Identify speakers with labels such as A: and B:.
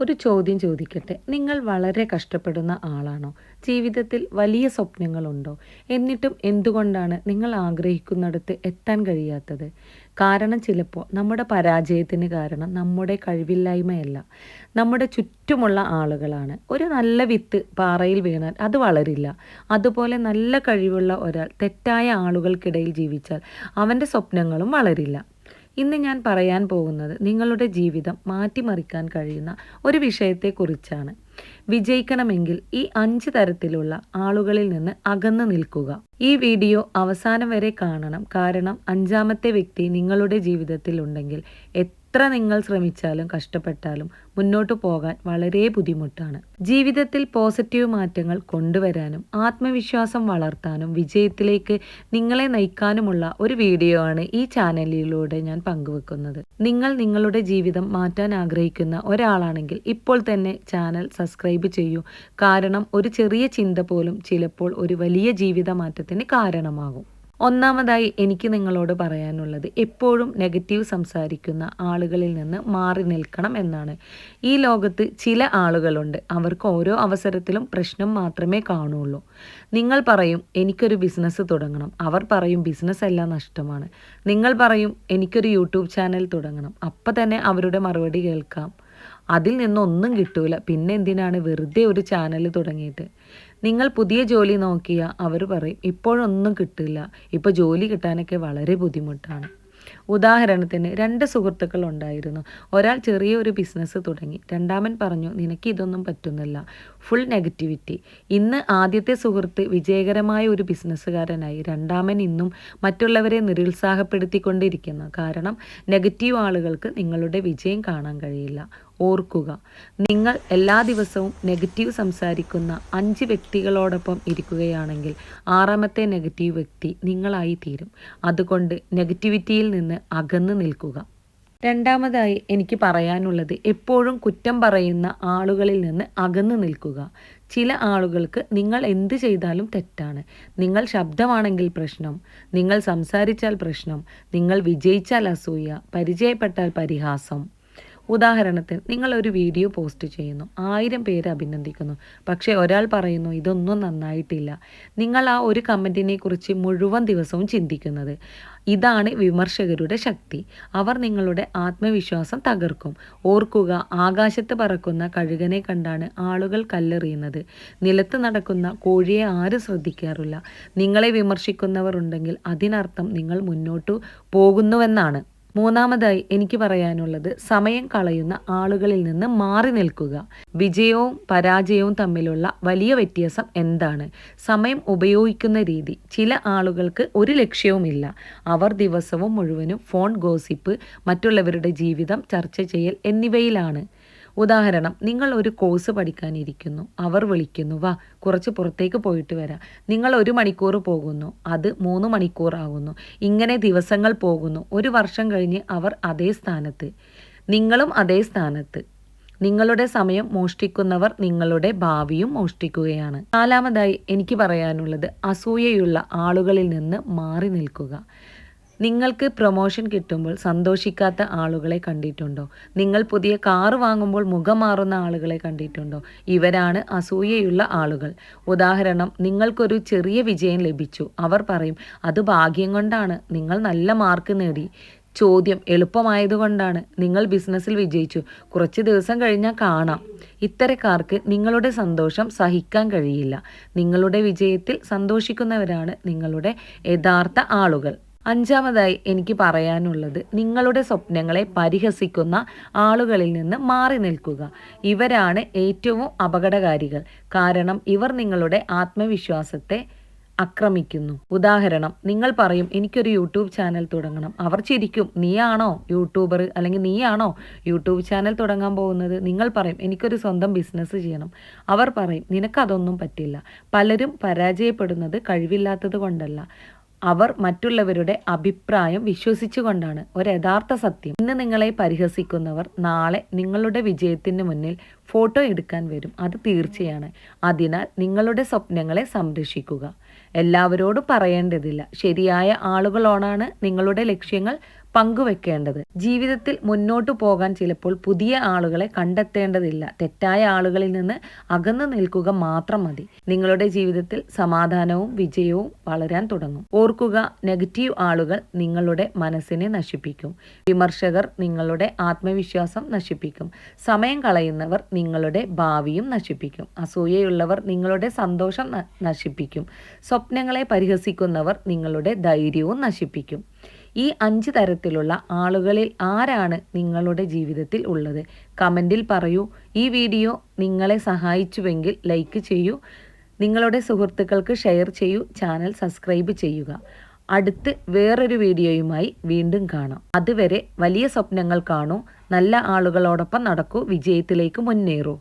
A: ഒരു ചോദ്യം ചോദിക്കട്ടെ. നിങ്ങൾ വളരെ കഷ്ടപ്പെടുന്ന ആളാണോ? ജീവിതത്തിൽ വലിയ സ്വപ്നങ്ങളുണ്ടോ? എന്നിട്ടും എന്തുകൊണ്ടാണ് നിങ്ങൾ ആഗ്രഹിക്കുന്നിടത്ത് എത്താൻ കഴിയാത്തത്? കാരണം ചിലപ്പോൾ നമ്മുടെ പരാജയത്തിന് കാരണം നമ്മുടെ കഴിവില്ലായ്മയല്ല, നമ്മുടെ ചുറ്റുമുള്ള ആളുകളാണ്. ഒരു നല്ല വിത്ത് പാറയിൽ വീണാൽ അത് വളരില്ല. അതുപോലെ നല്ല കഴിവുള്ള ഒരാൾ തെറ്റായ ആളുകൾക്കിടയിൽ ജീവിച്ചാൽ അവൻ്റെ സ്വപ്നങ്ങളും വളരില്ല. ഇന്ന് ഞാൻ പറയാൻ പോകുന്നത് നിങ്ങളുടെ ജീവിതം മാറ്റിമറിക്കാൻ കഴിയുന്ന ഒരു വിഷയത്തെക്കുറിച്ചാണ്. വിജയിക്കണമെങ്കിൽ ഈ 5 തരത്തിലുള്ള ആളുകളിൽ നിന്ന് അകന്നു നിൽക്കുക. ഈ വീഡിയോ അവസാനം വരെ കാണണം. കാരണം 5ാമത്തെ വ്യക്തി നിങ്ങളുടെ ജീവിതത്തിൽ ഉണ്ടെങ്കിൽ എത്ര നിങ്ങൾ ശ്രമിച്ചാലും കഷ്ടപ്പെട്ടാലും മുന്നോട്ട് പോകാൻ വളരെ ബുദ്ധിമുട്ടാണ്. ജീവിതത്തിൽ പോസിറ്റീവ് മാറ്റങ്ങൾ കൊണ്ടുവരാനും ആത്മവിശ്വാസം വളർത്താനും വിജയത്തിലേക്ക് നിങ്ങളെ നയിക്കാനുമുള്ള ഒരു വീഡിയോ ആണ് ഈ ചാനലിലൂടെ ഞാൻ പങ്കുവെക്കുന്നത്. നിങ്ങൾ നിങ്ങളുടെ ജീവിതം മാറ്റാൻ ആഗ്രഹിക്കുന്ന ഒരാളാണെങ്കിൽ ഇപ്പോൾ തന്നെ ചാനൽ സബ്സ്ക്രൈബ് ചെയ്യൂ. കാരണം ഒരു ചെറിയ ചിന്ത പോലും ചിലപ്പോൾ ഒരു വലിയ ജീവിത മാറ്റത്തിന് കാരണമാകും. ഒന്നാമതായി എനിക്ക് നിങ്ങളോട് പറയാനുള്ളത്, എപ്പോഴും നെഗറ്റീവ് സംസാരിക്കുന്ന ആളുകളിൽ നിന്ന് മാറി നിൽക്കണം എന്നാണ്. ഈ ലോകത്ത് ചില ആളുകളുണ്ട്, അവർക്ക് ഓരോ അവസരത്തിലും പ്രശ്നം മാത്രമേ കാണുള്ളൂ. നിങ്ങൾ പറയും എനിക്കൊരു ബിസിനസ് തുടങ്ങണം, അവർ പറയും ബിസിനസ് എല്ലാം നഷ്ടമാണ്. നിങ്ങൾ പറയും എനിക്കൊരു യൂട്യൂബ് ചാനൽ തുടങ്ങണം, അപ്പം തന്നെ അവരുടെ മറുപടി കേൾക്കാം, അതിൽ നിന്നൊന്നും കിട്ടൂല, പിന്നെ എന്തിനാണ് വെറുതെ ഒരു ചാനൽ തുടങ്ങിയിട്ട്. നിങ്ങൾ പുതിയ ജോലി നോക്കിയാൽ അവർ പറയും ഇപ്പോഴൊന്നും കിട്ടില്ല, ഇപ്പോൾ ജോലി കിട്ടാനൊക്കെ വളരെ ബുദ്ധിമുട്ടാണ്. ഉദാഹരണത്തിന് 2 സുഹൃത്തുക്കൾ ഉണ്ടായിരുന്നു. ഒരാൾ ചെറിയൊരു ബിസിനസ് തുടങ്ങി, രണ്ടാമൻ പറഞ്ഞു നിനക്ക് ഇതൊന്നും പറ്റുന്നില്ല. Full negativity. ഇന്ന് ആദ്യത്തെ സുഹൃത്ത് വിജയകരമായ ഒരു ബിസിനസ്സുകാരനായി, രണ്ടാമൻ ഇന്നും മറ്റുള്ളവരെ നിരുത്സാഹപ്പെടുത്തിക്കൊണ്ടിരിക്കുന്നു. കാരണം നെഗറ്റീവ് ആളുകൾക്ക് നിങ്ങളുടെ വിജയം കാണാൻ കഴിയില്ല. ഓർക്കുക, നിങ്ങൾ എല്ലാ ദിവസവും നെഗറ്റീവ് സംസാരിക്കുന്ന 5 വ്യക്തികളോടൊപ്പം ഇരിക്കുകയാണെങ്കിൽ 6ാമത്തെ നെഗറ്റീവ് വ്യക്തി നിങ്ങളായി തീരും. അതുകൊണ്ട് നെഗറ്റിവിറ്റിയിൽ നിന്ന് അകന്നു നിൽക്കുക. രണ്ടാമതായി എനിക്ക് പറയാനുള്ളത്, എപ്പോഴും കുറ്റം പറയുന്ന ആളുകളിൽ നിന്ന് അകന്നു നിൽക്കുക. ചില ആളുകൾക്ക് നിങ്ങൾ എന്ത് ചെയ്താലും തെറ്റാണ്. നിങ്ങൾ ശബ്ദമാണെങ്കിൽ പ്രശ്നം, നിങ്ങൾ സംസാരിച്ചാൽ പ്രശ്നം, നിങ്ങൾ വിജയിച്ചാൽ അസൂയ, പരിചയപ്പെട്ടാൽ പരിഹാസം. ഉദാഹരണത്തിന് നിങ്ങൾ ഒരു വീഡിയോ പോസ്റ്റ് ചെയ്യുന്നു, 1000 പേര് അഭിനന്ദിക്കുന്നു, പക്ഷേ ഒരാൾ പറയുന്നു ഇതൊന്നും നന്നായിട്ടില്ല. നിങ്ങൾ ആ ഒരു കമൻറ്റിനെ കുറിച്ച് മുഴുവൻ ദിവസവും ചിന്തിക്കുന്നത്. ഇതാണ് വിമർശകരുടെ ശക്തി. അവർ നിങ്ങളുടെ ആത്മവിശ്വാസം തകർക്കും. ഓർക്കുക, ആകാശത്ത് പറക്കുന്ന കഴുകനെ കണ്ടാണ് ആളുകൾ കല്ലെറിയുന്നത്. നിലത്ത് നടക്കുന്ന കോഴിയെ ആരും ശ്രദ്ധിക്കാറില്ല. നിങ്ങളെ വിമർശിക്കുന്നവർ ഉണ്ടെങ്കിൽ അതിനർത്ഥം നിങ്ങൾ മുന്നോട്ടു പോകുന്നുവെന്നാണ്. മൂന്നാമതായി എനിക്ക് പറയാനുള്ളത്, സമയം കളയുന്ന ആളുകളിൽ നിന്ന് മാറി നിൽക്കുക. വിജയവും പരാജയവും തമ്മിലുള്ള വലിയ വ്യത്യാസം എന്താണ്? സമയം ഉപയോഗിക്കുന്ന രീതി. ചില ആളുകൾക്ക് ഒരു ലക്ഷ്യവുമില്ല. അവർ ദിവസവും മുഴുവനും ഫോൺ ഗോസിപ്പ്, മറ്റുള്ളവരുടെ ജീവിതം ചർച്ച ചെയ്യൽ എന്നിവയിലാണ്. ഉദാഹരണം, നിങ്ങൾ ഒരു കോഴ്സ് പഠിക്കാനിരിക്കുന്നു, അവർ വിളിക്കുന്നു വാ കുറച്ച് പുറത്തേക്ക് പോയിട്ട് വരാം. നിങ്ങൾ 1 മണിക്കൂർ പോകുന്നു, അത് 3 മണിക്കൂറാകുന്നു. ഇങ്ങനെ ദിവസങ്ങൾ പോകുന്നു. 1 വർഷം കഴിഞ്ഞ് അവർ അതേ സ്ഥാനത്ത്, നിങ്ങളും അതേ സ്ഥാനത്ത്. നിങ്ങളുടെ സമയം മോഷ്ടിക്കുന്നവർ നിങ്ങളുടെ ഭാവിയും മോഷ്ടിക്കുകയാണ്. നാലാമതായി എനിക്ക് പറയാനുള്ളത്, അസൂയയുള്ള ആളുകളിൽ നിന്ന് മാറി നിൽക്കുക. നിങ്ങൾക്ക് പ്രൊമോഷൻ കിട്ടുമ്പോൾ സന്തോഷിക്കാത്ത ആളുകളെ കണ്ടിട്ടുണ്ടോ? നിങ്ങൾ പുതിയ കാറ് വാങ്ങുമ്പോൾ മുഖം മാറുന്ന ആളുകളെ കണ്ടിട്ടുണ്ടോ? ഇവരാണ് അസൂയയുള്ള ആളുകൾ. ഉദാഹരണം, നിങ്ങൾക്കൊരു ചെറിയ വിജയം ലഭിച്ചു, അവർ പറയും അത് ഭാഗ്യം കൊണ്ടാണ്, നിങ്ങൾ നല്ല മാർക്ക് നേടി. ചോദ്യം എളുപ്പമായതുകൊണ്ടാണ്. നിങ്ങൾ ബിസിനസ്സിൽ വിജയിച്ചു, കുറച്ച് ദിവസം കഴിഞ്ഞാൽ കാണാം. ഇത്തരക്കാർക്ക് നിങ്ങളുടെ സന്തോഷം സഹിക്കാൻ കഴിയില്ല. നിങ്ങളുടെ വിജയത്തിൽ സന്തോഷിക്കുന്നവരാണ് നിങ്ങളുടെ യഥാർത്ഥ ആളുകൾ. 5ാമതായി എനിക്ക് പറയാനുള്ളത്, നിങ്ങളുടെ സ്വപ്നങ്ങളെ പരിഹസിക്കുന്ന ആളുകളിൽ നിന്ന് മാറി നിൽക്കുക. ഇവരാണ് ഏറ്റവും അപകടകാരികൾ. കാരണം ഇവർ നിങ്ങളുടെ ആത്മവിശ്വാസത്തെ ആക്രമിക്കുന്നു. ഉദാഹരണം, നിങ്ങൾ പറയും എനിക്കൊരു യൂട്യൂബ് ചാനൽ തുടങ്ങണം, അവർ ചിരിക്കും നീയാണോ യൂട്യൂബർ, അല്ലെങ്കിൽ നീയാണോ യൂട്യൂബ് ചാനൽ തുടങ്ങാൻ പോകുന്നത്. നിങ്ങൾ പറയും എനിക്കൊരു സ്വന്തം ബിസിനസ് ചെയ്യണം, അവർ പറയും നിനക്കതൊന്നും പറ്റില്ല. പലരും പരാജയപ്പെടുന്നത് കഴിവില്ലാത്തത് കൊണ്ടല്ല, അവർ മറ്റുള്ളവരുടെ അഭിപ്രായം വിശ്വസിച്ചുകൊണ്ടാണ്. ഒരു യഥാർത്ഥ സത്യം, ഇന്ന് നിങ്ങളെ പരിഹസിക്കുന്നവർ നാളെ നിങ്ങളുടെ വിജയത്തിന് മുന്നിൽ ഫോട്ടോ എടുക്കാൻ വരും, അത് തീർച്ചയാണ്. അതിനാൽ നിങ്ങളുടെ സ്വപ്നങ്ങളെ സംരക്ഷിക്കുക. എല്ലാവരോടും പറയേണ്ടതില്ല. ശരിയായ ആളുകളോടാണ് നിങ്ങളുടെ ലക്ഷ്യങ്ങൾ പങ്കുവെക്കേണ്ടത്. ജീവിതത്തിൽ മുന്നോട്ടു പോകാൻ ചിലപ്പോൾ പുതിയ ആളുകളെ കണ്ടെത്തേണ്ടതില്ല. തെറ്റായ ആളുകളിൽ നിന്ന് അകന്നു നിൽക്കുക മാത്രം മതി. നിങ്ങളുടെ ജീവിതത്തിൽ സമാധാനവും വിജയവും വളരാൻ തുടങ്ങും. ഓർക്കുക, നെഗറ്റീവ് ആളുകൾ നിങ്ങളുടെ മനസ്സിനെ നശിപ്പിക്കും. വിമർശകർ നിങ്ങളുടെ ആത്മവിശ്വാസം നശിപ്പിക്കും. സമയം കളയുന്നവർ നിങ്ങളുടെ ഭാവിയും നശിപ്പിക്കും. അസൂയയുള്ളവർ നിങ്ങളുടെ സന്തോഷം നശിപ്പിക്കും. സ്വപ്നങ്ങളെ പരിഹസിക്കുന്നവർ നിങ്ങളുടെ ധൈര്യവും നശിപ്പിക്കും. ഈ 5 തരത്തിലുള്ള ആളുകളിൽ ആരാണ് നിങ്ങളുടെ ജീവിതത്തിൽ ഉള്ളത്? കമൻറ്റിൽ പറയൂ. ഈ വീഡിയോ നിങ്ങളെ സഹായിച്ചുവെങ്കിൽ ലൈക്ക് ചെയ്യൂ. നിങ്ങളുടെ സുഹൃത്തുക്കൾക്ക് ഷെയർ ചെയ്യൂ. ചാനൽ സബ്സ്ക്രൈബ് ചെയ്യുക. അടുത്ത് വേറൊരു വീഡിയോയുമായി വീണ്ടും കാണാം. അതുവരെ വലിയ സ്വപ്നങ്ങൾ കാണൂ. നല്ല ആളുകളോടൊപ്പം നടക്കൂ. വിജയത്തിലേക്ക് മുന്നേറൂ.